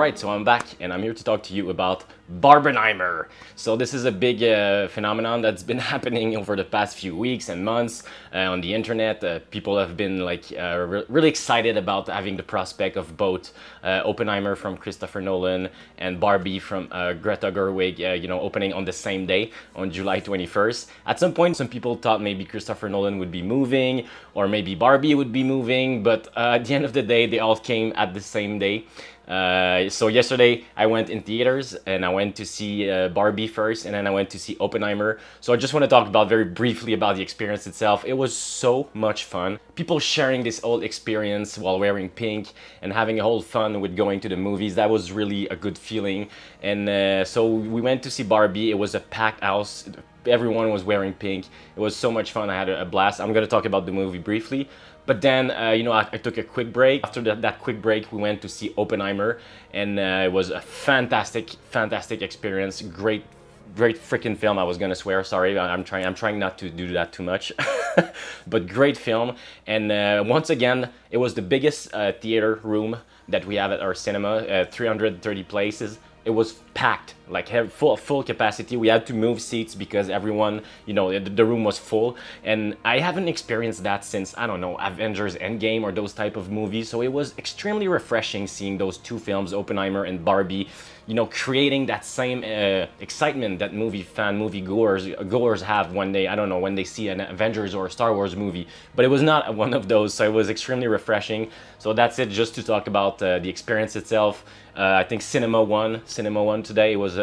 Alright, so I'm back and I'm here to talk to you about Barbenheimer. So this is a big phenomenon that's been happening over the past few weeks and months on the internet. People have been really excited about having the prospect of both Oppenheimer from Christopher Nolan and Barbie from Greta Gerwig, opening on the same day, on July 21st. At some point, some people thought maybe Christopher Nolan would be moving or maybe Barbie would be moving, but at the end of the day, they all came at the same day. So yesterday I went in theaters and I went to see Barbie first, and then I went to see Oppenheimer. So I just want to talk about very briefly about the experience itself. It was so much fun. People sharing this whole experience while wearing pink and having a whole fun with going to the movies. That was really a good feeling. And so we went to see Barbie. It was a packed house. Everyone was wearing pink. It was so much fun. I had a blast. I'm going to talk about the movie briefly. But then, I took a quick break. After that quick break, we went to see Oppenheimer, and it was a fantastic experience. Great freaking film. I was gonna swear. Sorry, I'm trying not to do that too much. But great film. And once again, it was the biggest theater room that we have at our cinema. 330 places. It was packed, like full capacity. We had to move seats because everyone, the room was full. And I haven't experienced that since, I don't know, Avengers Endgame or those type of movies. So it was extremely refreshing seeing those two films, Oppenheimer and Barbie, creating that same excitement that movie goers have when they see an Avengers or a Star Wars movie. But it was not one of those, so it was extremely refreshing. So that's it, just to talk about the experience itself. I think Cinema One today. It was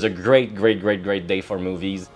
a great day for movies.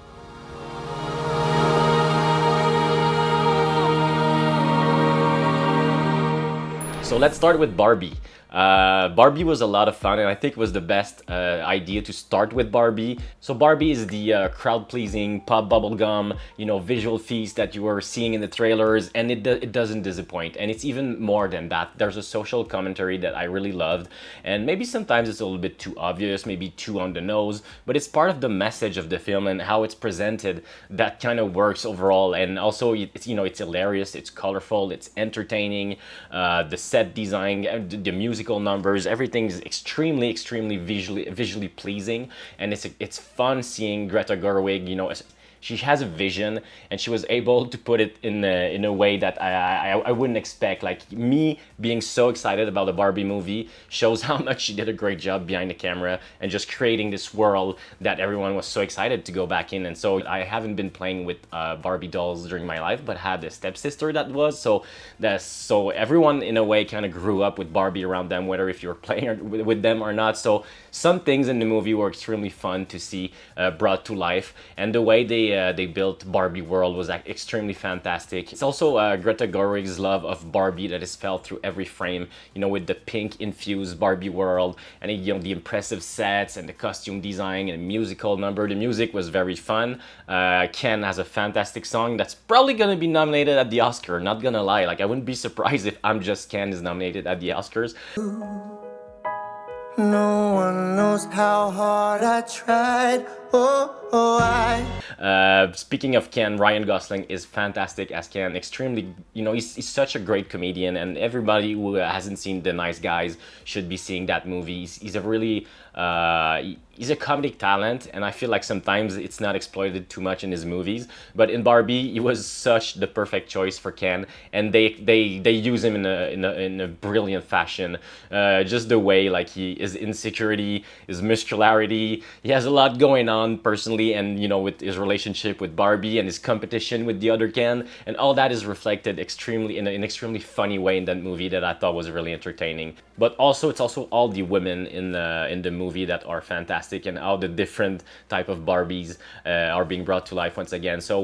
So let's start with Barbie. Barbie was a lot of fun, and I think it was the best idea to start with Barbie. So Barbie is the crowd-pleasing pop bubblegum, visual feast that you were seeing in the trailers, and it doesn't disappoint. And it's even more than that. There's a social commentary that I really loved, and maybe sometimes it's a little bit too obvious, maybe too on the nose, but it's part of the message of the film and how it's presented that kind of works overall. And also, it's hilarious, it's colorful, it's entertaining, the set design, the musical numbers, everything is extremely visually pleasing, and it's fun seeing Greta Gerwig. She has a vision, and she was able to put it in a way that I wouldn't expect. Like, me being so excited about the Barbie movie shows how much she did a great job behind the camera and just creating this world that everyone was so excited to go back in. And so I haven't been playing with Barbie dolls during my life, but had a stepsister that was. So everyone in a way kind of grew up with Barbie around them, whether if you're playing with them or not. So some things in the movie were extremely fun to see brought to life, and the way they built Barbie world was extremely fantastic. It's also Greta Gerwig's love of Barbie that is felt through every frame, with the pink infused Barbie world, and the impressive sets and the costume design and the musical number. The music was very fun. Ken has a fantastic song that's probably gonna be nominated at the Oscar, not gonna lie. Like, I wouldn't be surprised if I'm Just Ken is nominated at the Oscars. No one knows how hard I tried. Speaking of Ken, Ryan Gosling is fantastic as Ken. Extremely, he's such a great comedian, and everybody who hasn't seen The Nice Guys should be seeing that movie. He's a really he's a comedic talent, and I feel like sometimes it's not exploited too much in his movies. But in Barbie, he was such the perfect choice for Ken, and they use him in a brilliant fashion. Just the way, like, his insecurity, his muscularity, he has a lot going on personally, and with his relationship with Barbie and his competition with the other Ken, and all that is reflected in an extremely funny way in that movie that I thought was really entertaining. But also, it's also all the women in the movie that are fantastic, and all the different type of Barbies are being brought to life once again. So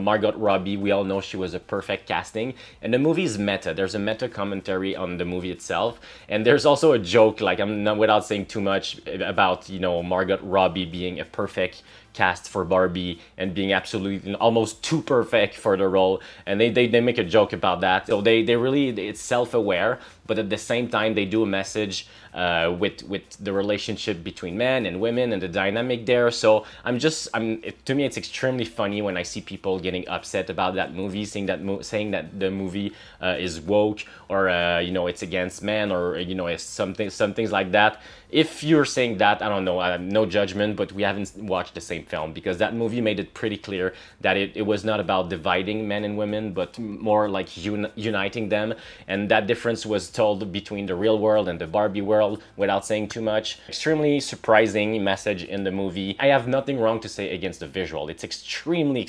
Margot Robbie, we all know she was a perfect casting, and the movie is meta. There's a meta commentary on the movie itself, and there's also a joke, like, I'm not, without saying too much, about Margot Robbie being a perfect cast for Barbie and being absolutely almost too perfect for the role, and they make a joke about that. So they really, it's self-aware, but at the same time they do a message with the relationship between men and women and the dynamic there. So to me it's extremely funny when I see people getting upset about that movie, saying that the movie is woke, or it's against men, or it's some things like that. If you're saying that, I don't know, I have no judgment, but we haven't watched the same film, because that movie made it pretty clear that it was not about dividing men and women, but more like uniting them. And that difference was told between the real world and the Barbie world without saying too much. Extremely surprising message in the movie. I have nothing wrong to say against the visual. It's extremely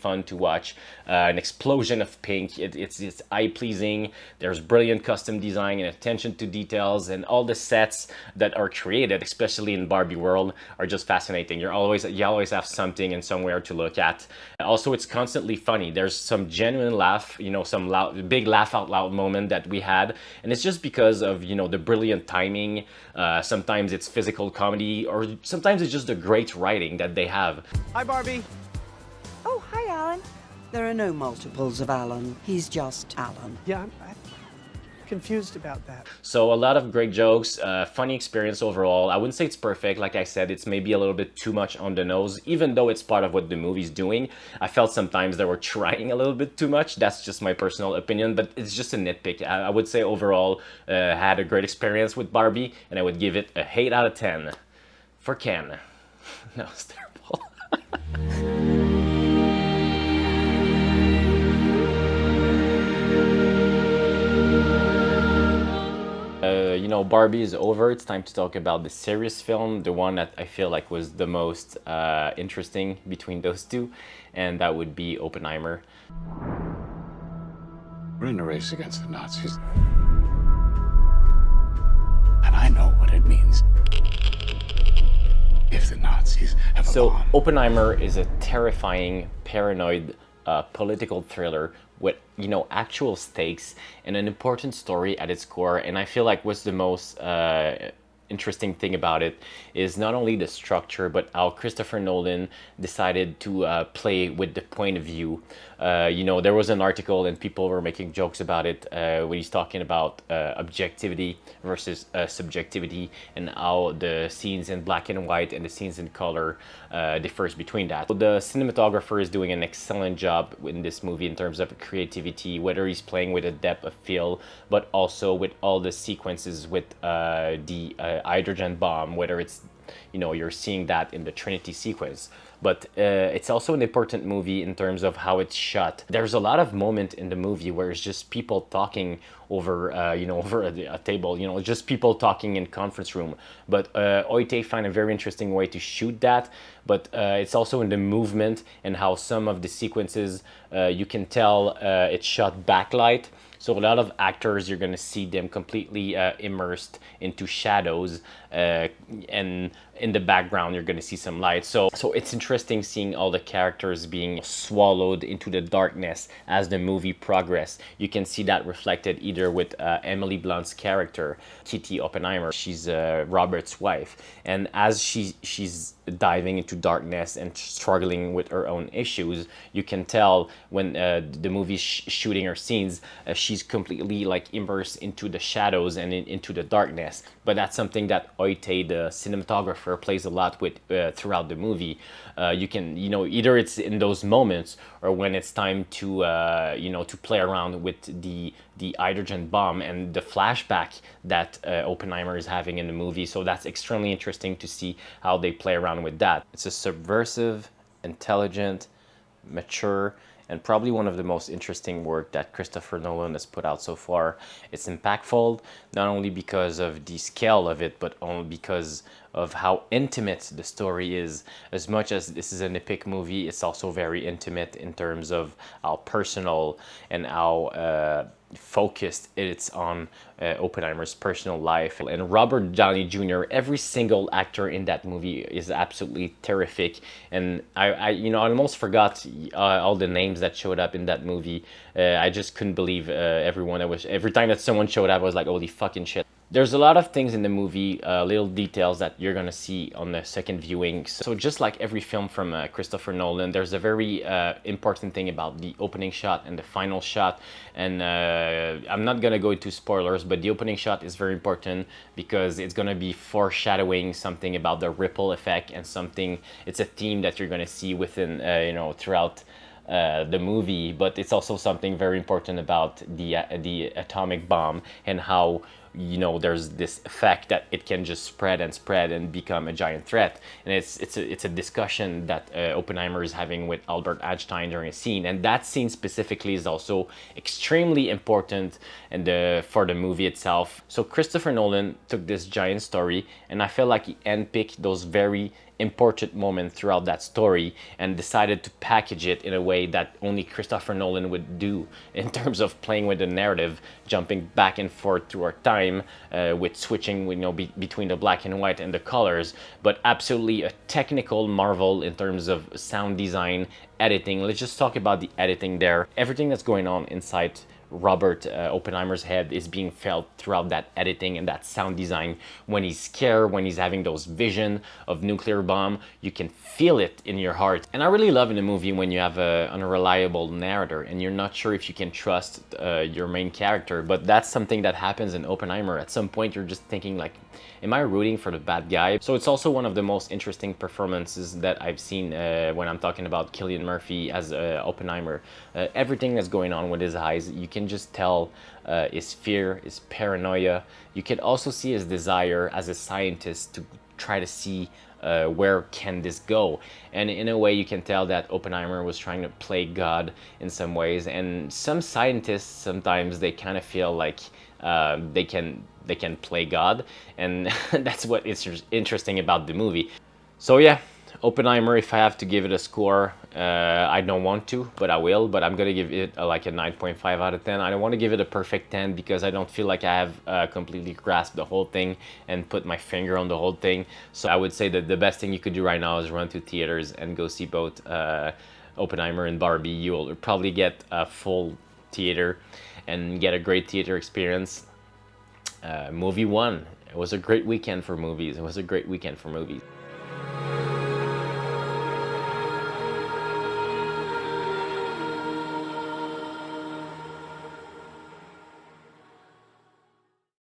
fun to watch. An explosion of pink. It's eye-pleasing. There's brilliant custom design and attention to details, and all the sets that are created, especially in Barbie world, are just fascinating. You always have something and somewhere to look at. Also, it's constantly funny. There's some genuine laugh, some big laugh out loud moment that we had, and it's just because of the brilliant timing. Sometimes it's physical comedy, or sometimes it's just the great writing that they have. Hi, Barbie. Oh, hi, Alan. There are no multiples of Alan. He's just Alan. Yeah, I'm confused about that. So a lot of great jokes, funny experience overall. I wouldn't say it's perfect. Like I said, it's maybe a little bit too much on the nose, even though it's part of what the movie's doing. I felt sometimes they were trying a little bit too much. That's just my personal opinion, but it's just a nitpick. I would say overall, had a great experience with Barbie, and I would give it a 8 out of 10 for Ken. No, it's terrible. Barbie is over. It's time to talk about the serious film, the one that I feel like was the most interesting between those two, and that would be Oppenheimer. We're in a race against the Nazis. And I know what it means if the Nazis have a bomb. Oppenheimer is a terrifying, paranoid political thriller with actual stakes and an important story at its core. And I feel like what's the most interesting thing about it is not only the structure, but how Christopher Nolan decided to play with the point of view. There was an article and people were making jokes about it when he's talking about objectivity versus subjectivity, and how the scenes in black and white and the scenes in color differs between that. So the cinematographer is doing an excellent job in this movie in terms of creativity, whether he's playing with a depth of field, but also with all the sequences with the hydrogen bomb, whether it's you're seeing that in the Trinity sequence. But it's also an important movie in terms of how it's shot. There's a lot of moment in the movie where it's just people talking over over a table, just people talking in conference room. But Oite find a very interesting way to shoot that. But it's also in the movement and how some of the sequences you can tell it's shot backlight. So a lot of actors, you're going to see them completely immersed into shadows, and in the background you're going to see some light. So it's interesting seeing all the characters being swallowed into the darkness as the movie progresses. You can see that reflected either with Emily Blunt's character, Kitty Oppenheimer. She's Robert's wife, and as she's diving into darkness and struggling with her own issues, you can tell when the movie's shooting her scenes, she's completely like immersed into the shadows and into the darkness. But that's something that Oite, the cinematographer, plays a lot with throughout the movie. You can, either it's in those moments or when it's time to, to play around with the hydrogen bomb and the flashback that Oppenheimer is having in the movie. So that's extremely interesting to see how they play around with that. It's a subversive, intelligent, mature, and probably one of the most interesting work that Christopher Nolan has put out so far. It's impactful, not only because of the scale of it, but only because of how intimate the story is. As much as this is an epic movie, it's also very intimate in terms of how personal and how focused it's on Oppenheimer's personal life. And Robert Downey Jr., every single actor in that movie is absolutely terrific. And I almost forgot all the names that showed up in that movie. I just couldn't believe everyone. Every time that someone showed up, I was like, holy fucking shit. There's a lot of things in the movie, little details that you're gonna see on the second viewing. So just like every film from Christopher Nolan, there's a very important thing about the opening shot and the final shot. And I'm not gonna go into spoilers, but the opening shot is very important because it's gonna be foreshadowing something about the ripple effect and something. It's a theme that you're gonna see within, throughout the movie, but it's also something very important about the atomic bomb and how there's this effect that it can just spread and become a giant threat. And it's a discussion that Oppenheimer is having with Albert Einstein during a scene, and that scene specifically is also extremely important for the movie itself. So Christopher Nolan took this giant story, and I feel like he handpicked those very important moment throughout that story and decided to package it in a way that only Christopher Nolan would do in terms of playing with the narrative, jumping back and forth through our time, with switching between the black and white and the colors, but absolutely a technical marvel in terms of sound design, editing. Let's just talk about the editing there. Everything that's going on inside Robert Oppenheimer's head is being felt throughout that editing and that sound design. When he's scared, when he's having those vision of nuclear bomb, you can feel it in your heart. And I really love in a movie when you have an unreliable narrator and you're not sure if you can trust your main character. But that's something that happens in Oppenheimer. At some point you're just thinking like, am I rooting for the bad guy? So it's also one of the most interesting performances that I've seen when I'm talking about Cillian Murphy as Oppenheimer. Everything that's going on with his eyes, you can just tell his fear, his paranoia. You can also see his desire as a scientist to try to see where can this go. And in a way you can tell that Oppenheimer was trying to play God in some ways, and some scientists sometimes they kind of feel like they can play God, and that's what is interesting about the movie. So yeah, Oppenheimer, if I have to give it a score, I don't want to, but I will. But I'm gonna give it like a 9.5 out of 10. I don't want to give it a perfect 10 because I don't feel like I have completely grasped the whole thing and put my finger on the whole thing. So I would say that the best thing you could do right now is run to theaters and go see both Oppenheimer and Barbie. You will probably get a full theater and get a great theater experience. Movie 1. It was a great weekend for movies.